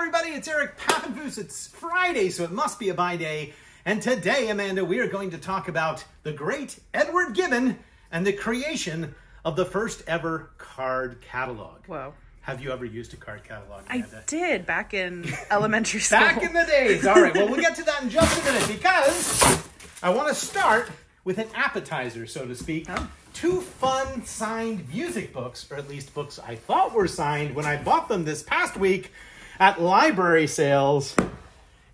everybody, it's Eric Pappenfuss. It's Friday, so it must be a buy day. And today, Amanda, we are going to talk about the great Edward Gibbon and the creation of the first ever card catalog. Whoa. Have you ever used a card catalog, Amanda? I did back in elementary school. Back in the days. All right, well, we'll get to that in just a minute because I want to start with an appetizer, so to speak. Oh. Two fun signed music books, or at least books I thought were signed when I bought them this past week at library sales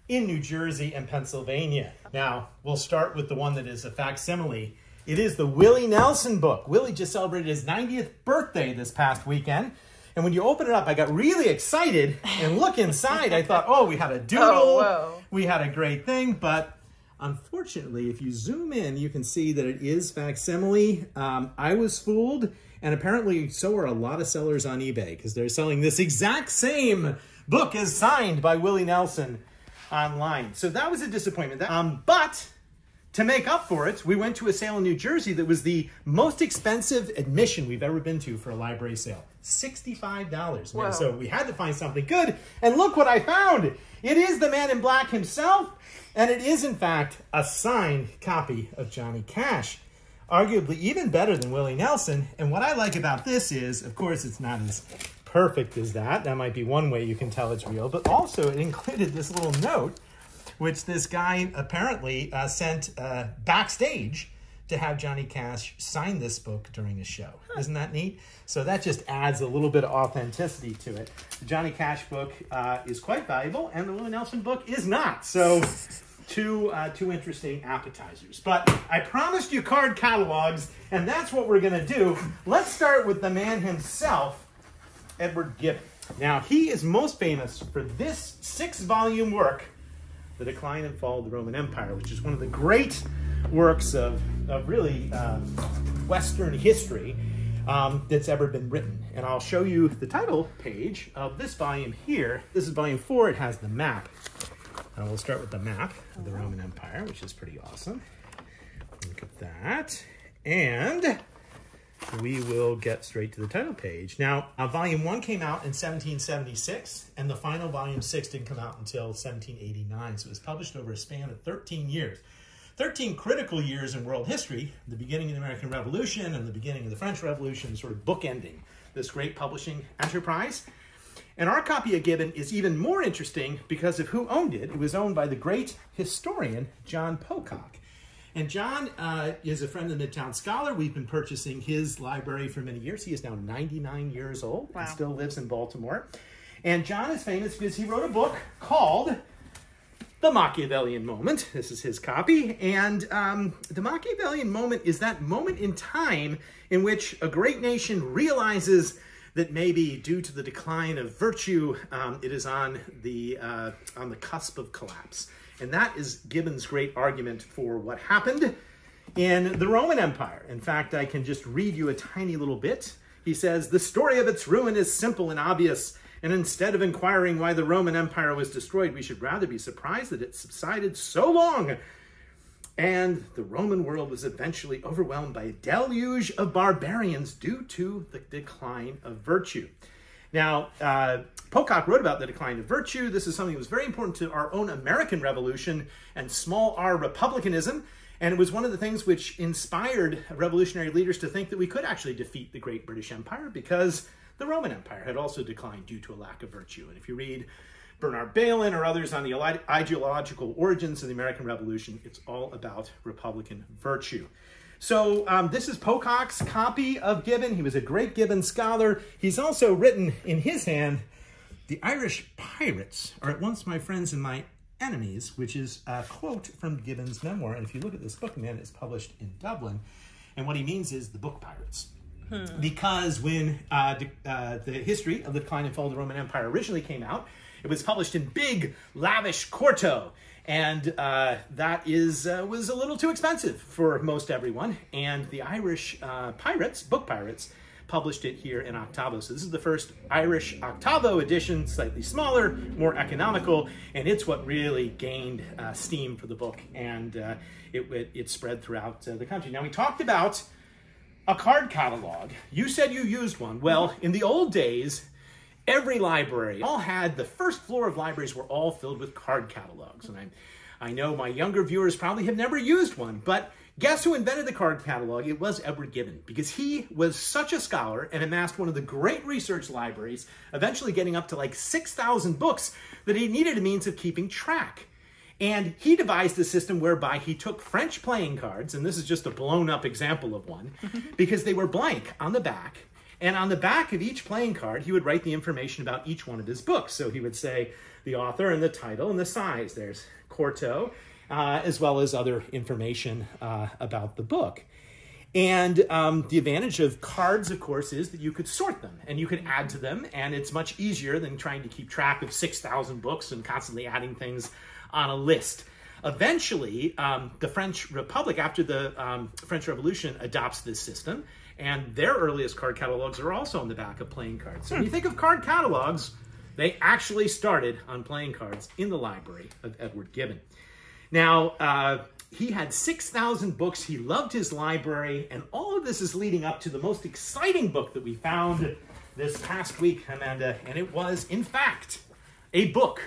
in New Jersey and Pennsylvania. Now, we'll start with the one that is a facsimile. It is the Willie Nelson book. Willie just celebrated his 90th birthday this past weekend. And when you open it up, I got really excited and look inside. I thought, oh, we had a doodle. We had a great thing. But unfortunately, if you zoom in, you can see that it is facsimile. I was fooled. And apparently, so are a lot of sellers on eBay because they're selling this exact same book as signed by Willie Nelson online. So that was a disappointment. But to make up for it, we went to a sale in New Jersey that was the most expensive admission we've ever been to for a library sale. $65. Wow. So we had to find something good. And look what I found. It is the Man in Black himself. And it is, in fact, a signed copy of Johnny Cash. Arguably even better than Willie Nelson. And what I like about this is, of course, it's not as perfect as that. That might be one way you can tell it's real. But also, it included this little note, which this guy apparently sent backstage to have Johnny Cash sign this book during a show. Huh. Isn't that neat? So that just adds a little bit of authenticity to it. The Johnny Cash book is quite valuable, and the Willie Nelson book is not. So two interesting appetizers. But I promised you card catalogs, and that's what we're going to do. Let's start with the man himself, Edward Gibbon. Now, he is most famous for this 6-volume work, The Decline and Fall of the Roman Empire, which is one of the great works of really Western history that's ever been written. And I'll show you the title page of this volume here. This is volume 4. It has the map. And we'll start with the map of the Roman Empire, which is pretty awesome. Look at that. And we will get straight to the title page. Now, volume 1 came out in 1776, and the final volume 6 didn't come out until 1789. So it was published over a span of 13 years. 13 critical years in world history, the beginning of the American Revolution and the beginning of the French Revolution, sort of bookending this great publishing enterprise. And our copy of Gibbon is even more interesting because of who owned it. It was owned by the great historian, John Pocock. And John is a friend of the Midtown Scholar. We've been purchasing his library for many years. He is now 99 years old. Wow. And still lives in Baltimore. And John is famous because he wrote a book called The Machiavellian Moment. This is his copy. And the Machiavellian Moment is that moment in time in which a great nation realizes that maybe due to the decline of virtue, it is on the cusp of collapse. And that is Gibbon's great argument for what happened in the Roman Empire. In fact, I can just read you a tiny little bit. He says, "The story of its ruin is simple and obvious, and instead of inquiring why the Roman Empire was destroyed, we should rather be surprised that it subsided so long. And the Roman world was eventually overwhelmed by a deluge of barbarians due to the decline of virtue." Now, Pocock wrote about the decline of virtue. This is something that was very important to our own American Revolution and small r republicanism. And it was one of the things which inspired revolutionary leaders to think that we could actually defeat the great British Empire because the Roman Empire had also declined due to a lack of virtue. And if you read Bernard Bailyn or others on the ideological origins of the American Revolution, it's all about Republican virtue. So this is Pocock's copy of Gibbon. He was a great Gibbon scholar. He's also written in his hand, "The Irish pirates are at once my friends and my enemies," which is a quote from Gibbon's memoir. And if you look at this book, man, it's published in Dublin. And what he means is the book pirates. Because when the history of the decline and fall of the Roman Empire originally came out, it was published in big, lavish quarto. And that was a little too expensive for most everyone. And the Irish book pirates, published it here in octavo. So this is the first Irish octavo edition, slightly smaller, more economical, and it's what really gained steam for the book. And it spread throughout the country. Now, we talked about a card catalog. You said you used one. Well, in the old days, every library all had, the first floor of libraries were all filled with card catalogs. And I know my younger viewers probably have never used one, but guess who invented the card catalog? It was Edward Gibbon, because he was such a scholar and amassed one of the great research libraries, eventually getting up to like 6,000 books, that he needed a means of keeping track. And he devised a system whereby he took French playing cards, and this is just a blown up example of one, because they were blank on the back. And on the back of each playing card, he would write the information about each one of his books. So he would say the author and the title and the size. There's quarto, as well as other information about the book. And the advantage of cards, of course, is that you could sort them and you could add to them. And it's much easier than trying to keep track of 6,000 books and constantly adding things on a list. Eventually, the French Republic, after the French Revolution, adopts this system, and their earliest card catalogs are also on the back of playing cards. So when you think of card catalogs, they actually started on playing cards in the library of Edward Gibbon. Now, he had 6,000 books. He loved his library, and all of this is leading up to the most exciting book that we found this past week, Amanda, and it was, in fact, a book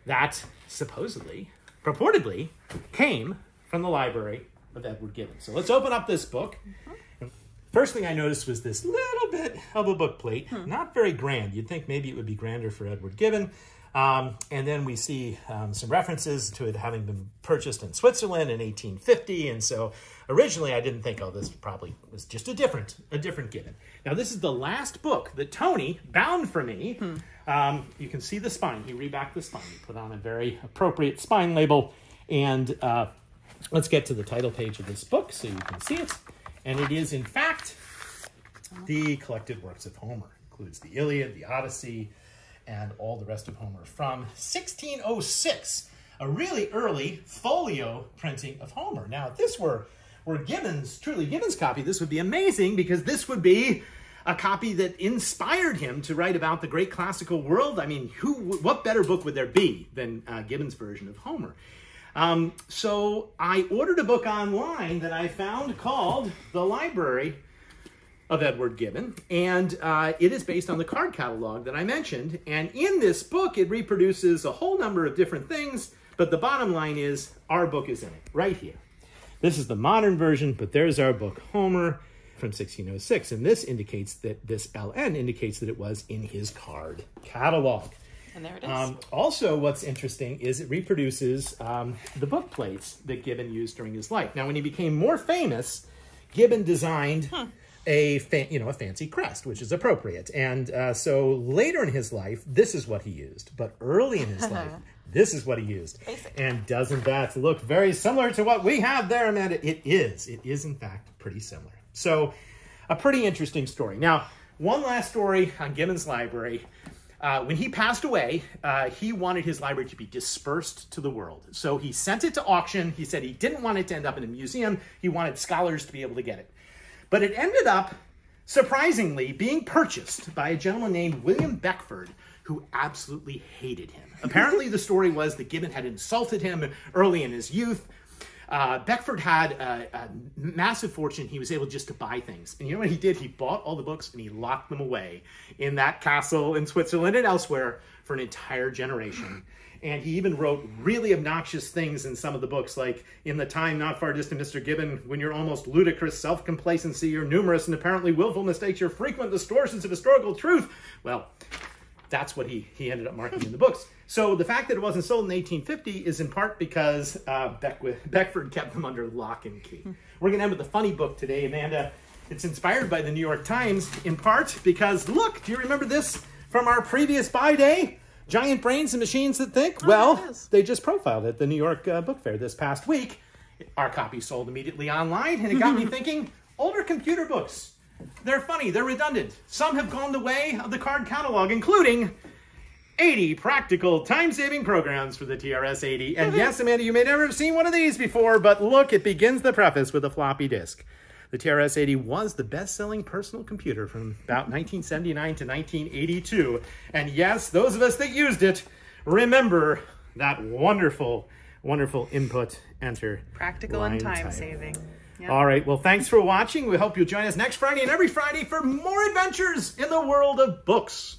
that supposedly, purportedly, came from the library of Edward Gibbon. So let's open up this book. First thing I noticed was this little bit of a book plate. Not very grand. You'd think maybe it would be grander for Edward Gibbon. And then we see some references to it having been purchased in Switzerland in 1850. And so originally I didn't think, oh, this probably was just a different Gibbon. Now this is the last book that Tony bound for me. You can see the spine. He rebacked the spine. He put on a very appropriate spine label. And let's get to the title page of this book so you can see it. And it is, in fact, the collected works of Homer. It includes the Iliad, the Odyssey, and all the rest of Homer from 1606, a really early folio printing of Homer. Now, if this were truly Gibbon's copy, this would be amazing, because this would be a copy that inspired him to write about the great classical world. I mean, what better book would there be than Gibbon's version of Homer? So I ordered a book online that I found called The Library of Edward Gibbon, and it is based on the card catalog that I mentioned. And in this book, it reproduces a whole number of different things, but the bottom line is our book is in it, right here. This is the modern version, but there's our book, Homer, from 1606, and this indicates that this LN indicates that it was in his card catalog. And there it is. Also, what's interesting is it reproduces the book plates that Gibbon used during his life. Now, when he became more famous, Gibbon designed a fancy crest, which is appropriate. And so later in his life, this is what he used. But early in his life, this is what he used. Basic. And doesn't that look very similar to what we have there, Amanda? It is. It is, in fact, pretty similar. So a pretty interesting story. Now, one last story on Gibbon's library. When he passed away, he wanted his library to be dispersed to the world. So he sent it to auction. He said he didn't want it to end up in a museum. He wanted scholars to be able to get it. But it ended up, surprisingly, being purchased by a gentleman named William Beckford, who absolutely hated him. Apparently, the story was that Gibbon had insulted him early in his youth. Beckford had a massive fortune. He was able just to buy things. And you know what he did? He bought all the books and he locked them away in that castle in Switzerland and elsewhere for an entire generation. And he even wrote really obnoxious things in some of the books, like, in the time not far distant, Mr. Gibbon, when your almost ludicrous self-complacency, your numerous and apparently willful mistakes, your frequent distortions of historical truth. Well, that's what he ended up marking in the books. So the fact that it wasn't sold in 1850 is in part because Beckford kept them under lock and key. We're going to end with a funny book today, Amanda. It's inspired by the New York Times, in part because, look, do you remember this from our previous buy day? Giant Brains and Machines That Think? Oh, well, they just profiled it at the New York Book Fair this past week. Our copy sold immediately online, and it got me thinking, older computer books. They're funny, they're redundant. Some have gone the way of the card catalog, including 80 practical time-saving programs for the TRS-80. And yes, Amanda, you may never have seen one of these before, but look, it begins the preface with a floppy disk. The TRS-80 was the best-selling personal computer from about 1979 to 1982. And yes, those of us that used it remember that wonderful, wonderful input, enter, practical and time-saving. Yep. All right, well, thanks for watching. We hope you'll join us next Friday and every Friday for more adventures in the world of books.